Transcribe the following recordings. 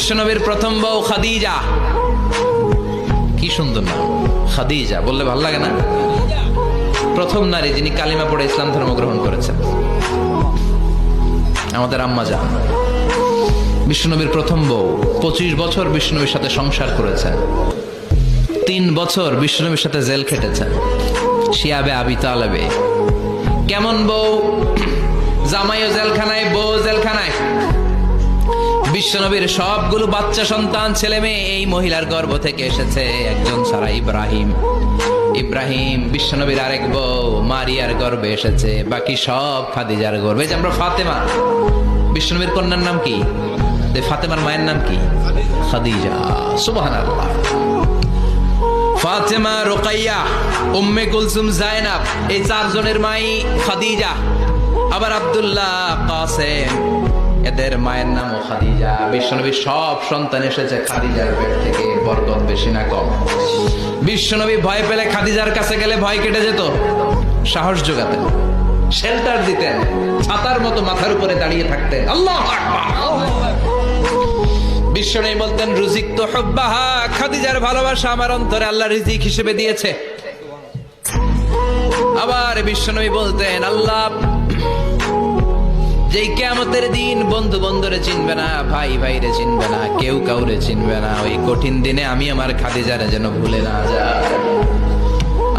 বিশ্বনবীর প্রথম বউ খাদিজা। কি সুন্দর নাম খাদিজা, বললে ভালো লাগে না? প্রথম নারী যিনি কালিমা পড়ে ইসলাম ধর্ম গ্রহণ করেছেন, আমাদের আম্মা জান। বিশ্বনবীর প্রথম বউ 25 বছর বিশ্বনবীর সাথে সংসার করেছেন, 3 বছর বিশ্বনবীর সাথে জেল খেটেছেন, শিয়াবে আবি তালেবে। কেমন বউ? জামাইও জেলখানায়, বউ জেলখানায়। বিশ্বনবীর সবগুলো বাচ্চা সন্তান, ছেলে মেয়ে এই মহিলার গর্ভ থেকে এসেছে, একজন ছাড়া। ইব্রাহিম বিশ্বনবীর আরেক বউ মারিয়ার গর্ভে এসেছে, বাকি সব খাদিজার গর্ভে। যে আমরা ফাতেমা, বিশ্বনবীর কন্যার নাম কি? ফাতেমার মায়ের নাম কি? খাদিজা। সুবহানাল্লাহ। ফাতেমা, রুকাইয়া, উম্মে কুলসুম, জায়নাব, এই 4 জনের মাই খাদিজা। আবার আব্দুল্লাহ, কাসেম, এদের মায়ের নামও খাদিজা। বিশ্বনবীর সব সন্তান এসেছে খাদিজার পেট থেকে, বরকত বেশি না কম? বিশ্বনবী ভয় পেলে খাদিজার কাছে গেলে ভয় কেটে যেত, সাহস যোগাতেন, শেল্টার দিতেন, ছাতার মতো মাথার উপরে দাঁড়িয়ে থাকতেন। আল্লাহু আকবার। বিশ্বনবী বলতেন, রুজিকতু হুব্বাহা, খাদিজার ভালোবাসা আমার অন্তরে আল্লাহ রিজিক হিসেবে দিয়েছে। আবার বিশ্বনবী বলতেন, আল্লাহ যেই কিয়ামতের দিন বন্ধু বন্ধুরে চিনবে না, ভাই ভাইরে চিনবে না, কেউ কাউরে চিনবে না, ওই কঠিন দিনে আমি আমার খাদিজারে যেন ভুলে না যাই,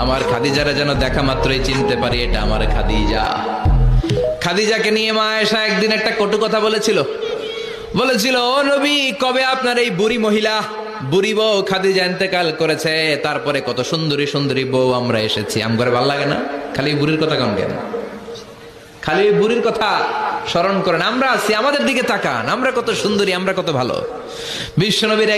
আমার খাদিজারে যেন দেখা মাত্রই চিনতে পারি এটা আমার খাদিজা। খাদিজাকে নিয়ে মা আয়েশা একদিন একটা কটু কথা বলেছিল, ও নবী, কবে আপনার এই বুড়ি মহিলা, বুড়ি বউ খাদিজা ইন্তেকাল করেছে, তারপরে কত সুন্দরী সুন্দরী বউ আমরা এসেছি, আমগরে ভাল লাগে না? খালি বুড়ির কথা কন কেন? খালি বুড়ির কথা স্মরণ করেন। আমরা আছি, আমাদের দিকে তাকান, আমরা কত সুন্দরী, আমরা কত ভালো। বিশ্বনবীর